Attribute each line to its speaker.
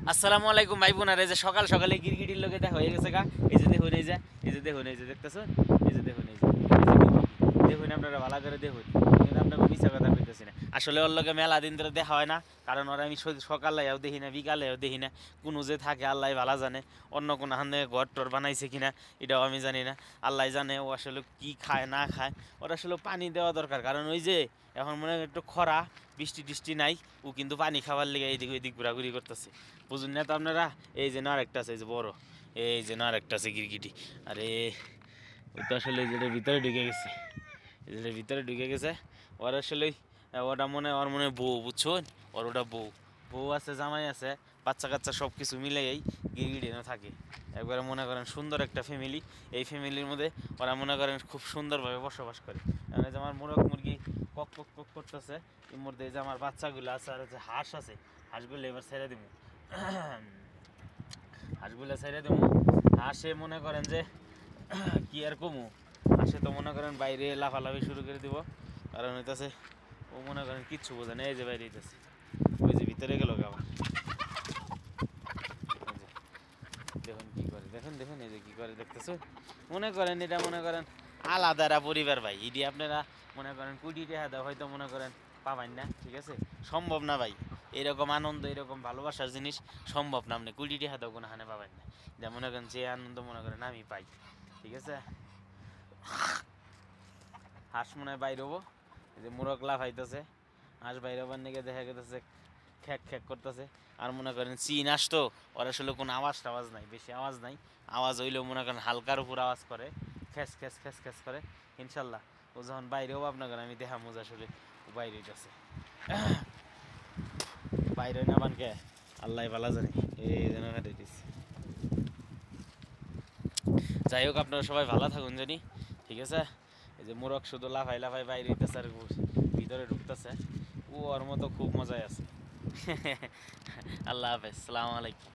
Speaker 1: আসসালামু আলাইকুম ভাই বোনারা, এই যে সকাল সকালে গিরগিটির লোকে দেখা হয়ে গেছে গা। এই যে দেখুন, এই যে এই যে দেখুন, এই যে দেখতেছো, এই যে দেখুন, এই যে দেখুন, আপনারা ভালো করে দেখুন। কিন্তু আপনাকে মিছা কথা কইতেছি না, আসলে ওর লগে মেলা দিন ধরে দেখা হয় না। কারণ ওরা আমি সকালেও দেখি না, বিকালেও দেখি না। কোনো যে থাকে আল্লাহ ভালো জানে। অন্য কোনো হানে ঘর টর বানাইছে কিনা এটাও আমি জানি না। আল্লাহ জানে ও আসলে কি খায় না খায়। ওরা আসলে পানি দেওয়া দরকার, কারণ ওই যে এখন মনে হয় একটু খরা, বৃষ্টি টিষ্টি নাই। ও কিন্তু পানি খাবার লেগে এইদিক ওইদিক ঘোরাঘুরি করতেছে। বুঝুন না তো আপনারা? এই যে না আরেকটা আছে, এই যে বড়, এই যে না আরেকটা আছে গিরগিটি। আরে ওই তো আসলে যেটার ভিতরে ঢুকে গেছে, যেটার ভিতরে ঢুকে গেছে। ওর আসলে ওটা মনে ওর মনে বউ, বুঝছেন? ওর ওটা বউ, বউ আছে, জামাই আছে, বাচ্চা কাচ্চা সব কিছু মিলেই গিরগিটি না থাকে। একবারে মনে করেন সুন্দর একটা ফ্যামিলি। এই ফ্যামিলির মধ্যে ওরা মনে করেন খুব সুন্দরভাবে বসবাস করে। মানে যে আমার মোরগ মুরগি কক কক কক করতেছে, এর মধ্যে যে আমার বাচ্চাগুলো আছে, আর যে হাঁস আছে, হাঁসগুলো এবার ছেড়ে দিব। হাঁসগুলো ছেড়ে দেবো। হাঁসে মনে করেন যে কি আর কমু, হাঁসে তো মনে করেন বাইরে লাফালাফি শুরু করে দিব। কারণ হইতেছে ও মনে করেন কিচ্ছু বোঝে না। এই যে বাইরে হইতেছে, ওই যে ভিতরে গেল আবার। দেখুন কি করে, দেখুন দেখুন, এই যে কি করে দেখতেছো। মনে করেন এটা মনে করেন আলাদারা পরিবার ভাই। এটি আপনারা মনে করেন কোটি টাকা দাও হয়তো মনে করেন পাবেন না, ঠিক আছে? সম্ভব না ভাই। এরকম আনন্দ, এরকম ভালোবাসার জিনিস সম্ভব না। আপনি কোটি টাকা দাও কোনো হানে পাবেন না। যা মনে করেন যে আনন্দ মনে করেন আমি পাই, ঠিক আছে? হাঁস মনে হয় বাইর হবো, এই যে মোরগ লাফাইতেছে। হাঁস বাইর হবার নিকে দেখা গেতেছে খ্যাক খ্যাক করতেছে। আর মনে করেন চীন আসতো, ওর আসলে কোনো আওয়াজ টাওয়াজ নাই, বেশি আওয়াজ নাই। আওয়াজ হইলেও মনে করেন হালকার উপর আওয়াজ করে, খ্যাস খ্যাস খ্যাস খ্যাস করে। ইনশাল্লাহ ও যখন বাইরে হবো আপনাকে আমি দেখা মজা আসলে ও বাইরে হইতেছে। বাইরে না বানকে আল্লাহ ভালো জানে। এই যেন দিচ্ছে। যাই হোক, আপনারা সবাই ভালো থাকুন জানি, ঠিক আছে? এই যে মোরগ শুধু লাফাই লাফাই বাইরে হইতেছে আর ভিতরে ঢুকতেছে। ও ওর মতো খুব মজায় আছে। আল্লাহ হাফেজ, সালাম আলাইকুম।